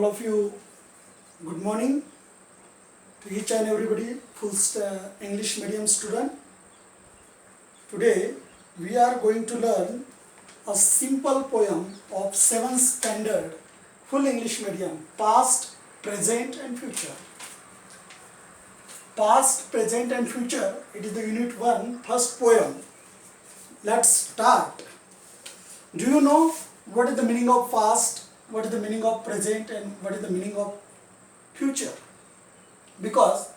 all of you, good morning to each and everybody, English medium student. Today we are going to learn a simple poem of 7th standard full English medium, past, present and future. Past, present and future, it is the unit 1 first poem. Let's start. Do you know what is the meaning of past, what is the meaning of present and what is the meaning of future? Because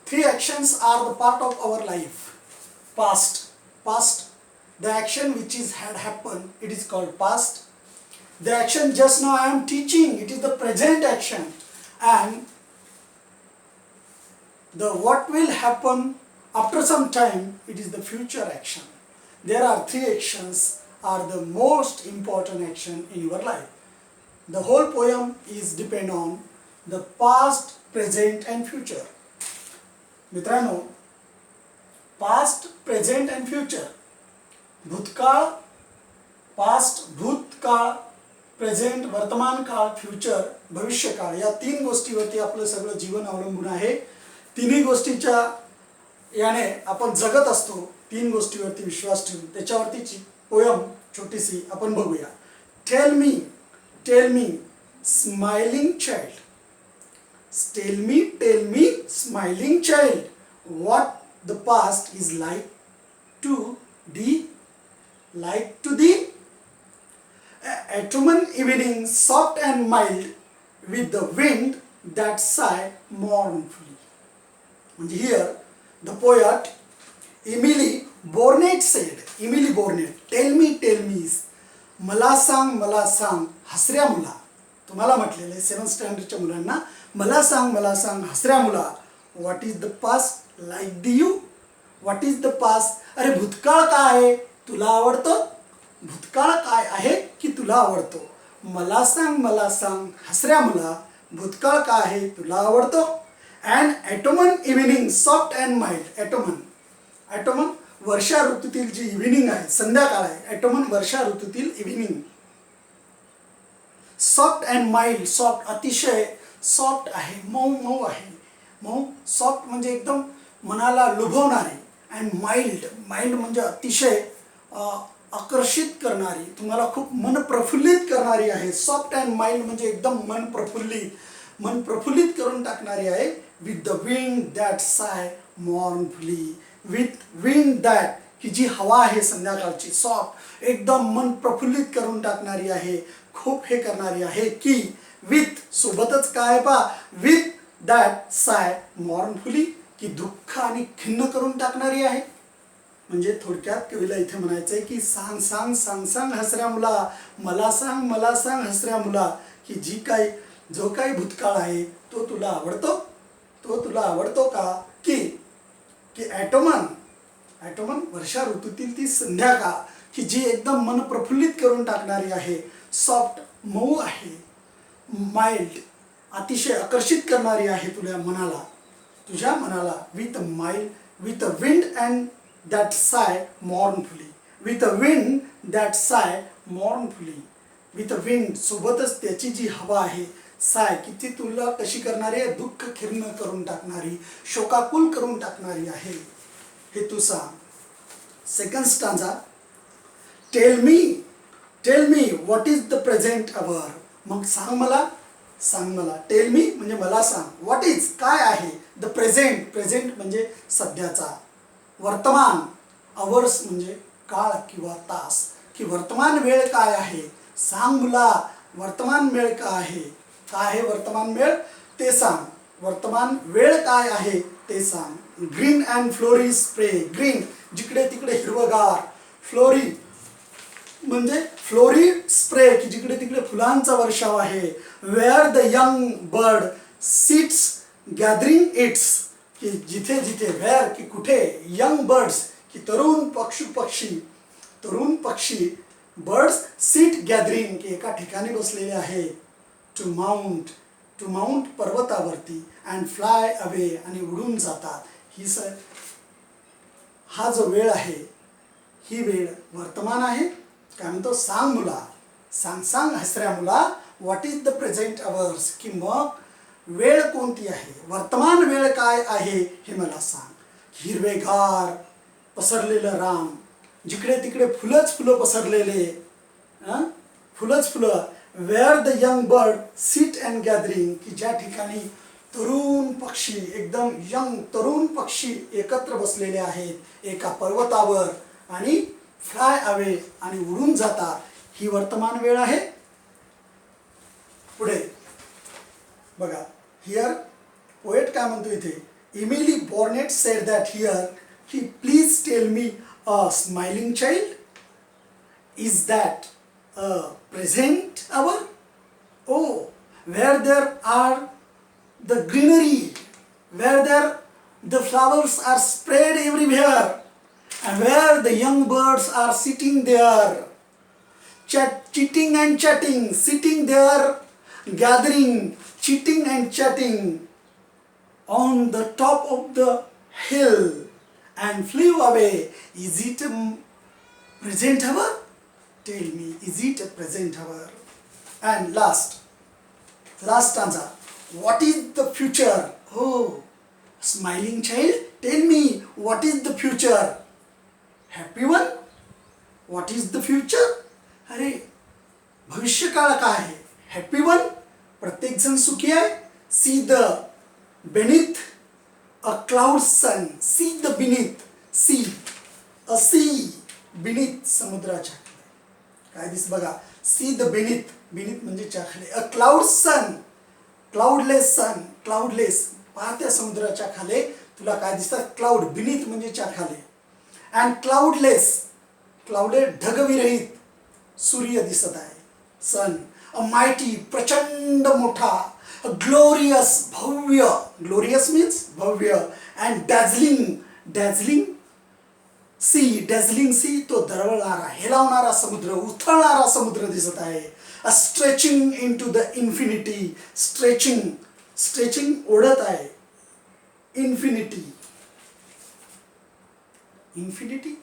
three actions are the part of our life. Past, the action which had happened, it is called past. The action just now I am teaching, it is the present action. And the what will happen after some time, it is the future action. There are three actions are the most important action in your life. The whole poem is depend on the past, present and future. मित्रांनो, past, present and future, भूतकाळ, past भूतकाळ, present वर्तमान काळ, future भविष्यकाळ, या तीन गोष्टीवरती आपलं सगळं जीवन अवलंबून आहे. तिन्ही गोष्टीच्या याने आपण जगत असतो. तीन गोष्टीवरती विश्वास ठेवून त्याच्यावरतीची पोयम छोटीशी आपण बघूया. Tell me smiling child. Tell me, smiling child, what the past is like to thee. Autumn evening, soft and mild, with the wind that sigh mournfully. And here, the poet Emily Brontë said, tell me, मला सांग, हसऱ्या मुला. तुम्हाला म्हटलेलं आहे 7th स्टँडर्डच्या मुलांना, मला सांग हसऱ्या मुला, what is the past like the you. What is the past, अरे भूतकाळ काय आहे तुला आवडतो, भूतकाळ काय आहे की तुला आवडतो. मला सांग हसऱ्या मुला, भूतकाळ काय आहे तुला आवडतो. And autumn evening soft and mild. Autumn वर्षा ऋतूतील जी इव्हिनिंग आहे, संध्याकाळ आहे. ॲटोमन वर्षा ऋतूतील evening. Soft and mild, soft अतिशय सॉफ्ट आहे, मऊ आहे. मऊ, सॉफ्ट म्हणजे एकदम मनाला लुभवणारी. अँड माइल्ड म्हणजे अतिशय आकर्षित करणारी, तुम्हाला खूप मन प्रफुल्लित करणारी आहे. सॉफ्ट अँड माइल्ड म्हणजे एकदम मन प्रफुल्लित करून टाकणारी आहे. विथ द विंड दॅट साय मॉर्नफुली. विथ विंड दॅट, की जी हवा आहे संध्याकाळची, सॉफ्ट एकदम मन प्रफुल्लित करून टाकणारी आहे, खूप हे करणारी आहे. की विथ सोबतच काय पा, विथ दॅट साय मॉर्नफुली, की दुःख आणि खिन्न करून टाकणारी आहे. म्हणजे थोडक्यात कवीला इथे म्हणायचं आहे की सांग हसऱ्या मुला, मला सांग हसऱ्या मुला, की जो काही भूतकाळ आहे तो तुला आवडतो का. की ॲटोमन वर्षा ऋतूतील ती संध्याकाळ, की जी एकदम मन प्रफुल्लित करून टाकणारी आहे. सॉफ्ट मऊ आहे, माइल्ड अतिशय आकर्षित करणारी आहे तुझ्या मनाला. With a wind and that साय मॉर्नफुली. विथ अ विंड दॅट साय मॉर्नफुली. विथ अ विंड सोबतच त्याची जी हवा आहे, साय, की ती तुला कशी करणारी आहे, दुःख खिन्न करून टाकणारी, शोकाकुल करून टाकणारी आहे. हे तू सांग. Second stanza. Tell me what is the present our. मग सांग मला. टेल मी म्हणजे मला सांग. व्हॉट इज काय आहे, द प्रेझेंट म्हणजे सध्याचा, वर्तमान, अवर्स म्हणजे काळ किंवा तास, की वर्तमान वेळ काय आहे. सांग मुला, वर्तमान वेळ काय आहे वर्तमान वेळ ते सांग. वर्तमान वेळ काय आहे ते सांग. Green and flowery spray. Green जिकडे तिकडे हिरवगार, फ्लोरी म्हणजे फ्लोरी स्प्रे, की जिकडे तिकडे फुलांचा वर्षाव आहे. Where the young bird sits gathering its, की जिथे वेअर की कुठे, यंग बर्ड्स की तरुण पक्षी, बर्ड्स सिट गॅदरिंग की एका ठिकाणी बसलेले आहे. टू माउंट पर्वतावरती, अँड फ्लाय अवे आणि उडून जातात. हा जो वेळ आहे, ही वेळ वर्तमान आहे. काय म्हणतो, सांग मुला, सांग हसऱ्या मुला, what is the present hours, की मग वेळ कोणती आहे, वर्तमान वेळ काय आहे हे मला सांग. हिरवेगार पसरलेलं रान, जिकडे तिकडे फुलंच फुलं पसरलेले, फुलंच फुलं. Where the young bird sit and gathering, की ज्या ठिकाणी तरुण पक्षी, एकदम यंग तरुण पक्षी एकत्र बसलेले आहेत एका पर्वतावर आणि फ्लाय अवे आणि उडून जातात, ही वर्तमान वेळ आहे. पुढे बघा, हिअर पोएट काय म्हणतो इथे, इमिली बॉर्नेट सेड दॅट हिअर, की please tell me a smiling child, is that a present hour? Oh, where there are the greenery, where there the flowers are spread everywhere, and where the young birds are sitting there, chitting and chatting, sitting there, gathering, chitting and chatting on the top of the hill, and flew away. Is it a present hour? Tell me, is it a present hour? And last stanza. What is the future? Oh, smiling child, tell me, what is the future? Happy one? What is the future? अरे भविष्यकाळ काय आहे? Happy one? प्रत्येक जण सुखी आहे. See the beneath a cloud sun. See the beneath. See a sea beneath समुद्राच्या काय दिस बघा. सी द बेनिथ, बेनिथ म्हणजे खाली. A cloud sun, cloudless sun, cloudless, पाहत्या समुद्राच्या खाली तुला काय दिसतात, क्लाउड. बेनिथ म्हणजे खाली. अँड क्लाउडलेस, क्लाउडेड ढगविरहित सूर्य दिसत आहे, सन. अ मायटी, प्रचंड मोठा. अ ग्लोरियस, भव्य, ग्लोरियस मीन्स भव्य. And dazzling, dazzling sea, dazzling sea, तो दरवळणारा, हेलावणारा समुद्र, उथळणारा समुद्र दिसत आहे. A stretching into the infinity, stretching, stretching ओढत आहे, इन्फिनिटी, इन्फिनिटी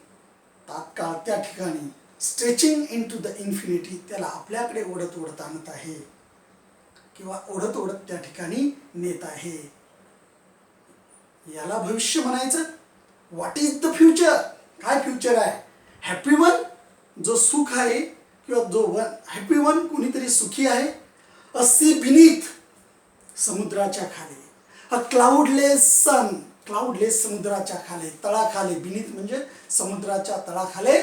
तात्काळ त्या ठिकाणी, stretching into the infinity, त्याला आपल्याकडे ओढत ओढत आणत आहे किंवा ओढत ओढत त्या ठिकाणी नेत आहे. याला भविष्य म्हणायचं. व्हॉट इज द फ्युचर, काय फ्युचर आहे? हॅपी वन, जो सुख आहे किंवा जो वन, हॅपी वन कोणीतरी सुखी आहे. अ सी बिनीथ, समुद्राच्या खाली. अ क्लाउडलेस सन, क्लाउडलेस समुद्राच्या खाली, तळाखाली. बिनीथ म्हणजे समुद्राच्या तळाखाली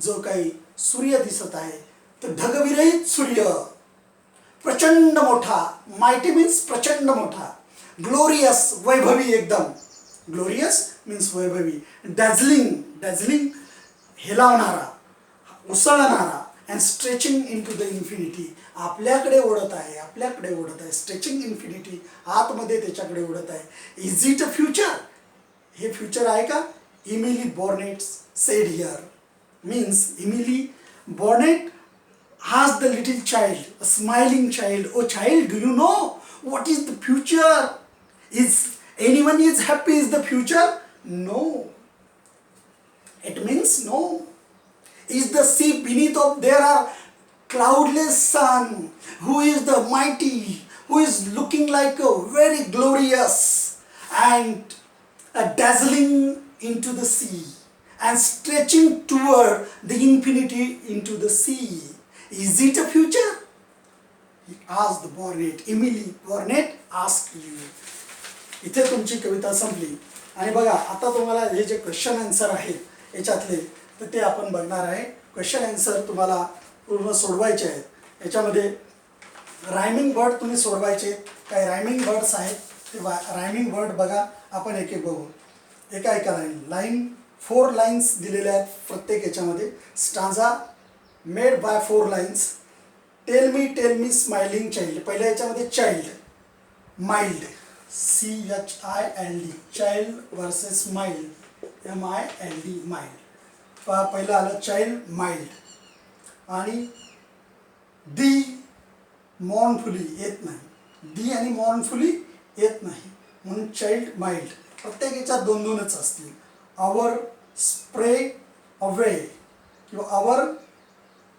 जो काही सूर्य दिसत आहे, तर ढगविरहित सूर्य, प्रचंड मोठा. मायटी मीन्स प्रचंड मोठा. ग्लोरियस, वैभवी एकदम, ग्लोरियस मीन्स वैभवी. डॅझलिंग, डॅझलिंग हेलावणारा, उसळणारा. And stretching into the infinity, आपल्याकडे ओढत आहे, आपल्याकडे ओढत आहे. स्ट्रेचिंग इन्फिनिटी, आतमध्ये त्याच्याकडे ओढत आहे. इज इट अ फ्युचर, हे फ्युचर आहे का? Emily Burnett said here, means Emily Burnett asked the little child, a smiling child, oh child, do you know what is the future? Is anyone is happy is the future? No. It means no. Is the sea beneath of there are cloudless sun, who is the mighty, who is looking like a very glorious and dazzling into the sea and stretching toward the infinity into the sea. Is it a future? He asked the Bonnet. Emily Bonnet asked you. इथे तुमची कविता संपली. आणि बघा आता तुम्हाला हे जे question answer आहेत याच्यातले तर ते आपण बघणार आहे. क्वेश्चन आन्सर तुम्हाला पूर्ण सोडवायचे आहेत. याच्यामध्ये रायमिंग वर्ड तुम्ही सोडवायचे. काही रायमिंग वर्ड्स आहेत ते रायमिंग वर्ड बघा. आपण एक एक बघू. एका एका लाईन 4 लाईन्स दिलेल्या आहेत प्रत्येक याच्यामध्ये. Stanza made by 4 lines. Tell me smiling child. पहिल्या याच्यामध्ये child, mild, CHILD, child versus mild, MILD, mild. पहिलं आलं चाइल्ड, माइल्ड. आणि दी मॉर्नफुली येत नाही. दी आणि मॉर्नफुली येत नाही म्हणून चाइल्ड, माइल्ड. प्रत्येक याच्यात 2-2च असतील. आवर स्प्रे अवे किंवा आवर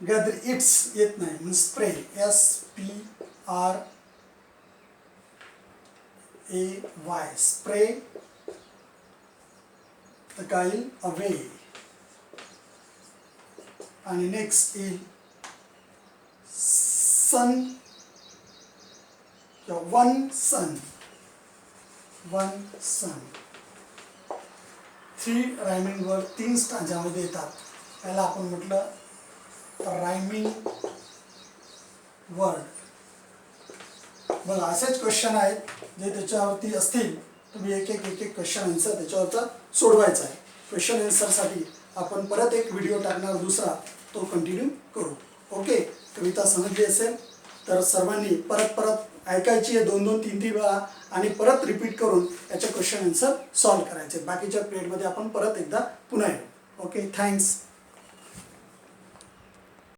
गॅदर इट्स येत नाही म्हणजे spray SPRAY spray the gale away. आणि नेक्स्ट येईल सन किंवा one sun. Three rhyming word 3 स्टांजामध्ये येतात. याला आपण म्हटलं रायमिंग वर्ड. बघा असेच क्वेश्चन आहेत जे त्याच्यावरती असतील. तुम्ही एक एक क्वेश्चन आन्सर त्याच्यावरचा सोडवायचा आहे. क्वेश्चन आन्सरसाठी आपण परत एक व्हिडिओ टाकणार दुसरा, तो कंटिन्यू करू. ओके, कविता समजली असेल तर सर्वांनी परत ऐकायची आहे 2-2, 3-3 वेळा आणि परत रिपीट करून याचे क्वेश्चन आन्सर सॉल्व करायचे. बाकीच्या पिरियडमध्ये आपण परत एकदा पुन्हा येऊ. Okay, thanks.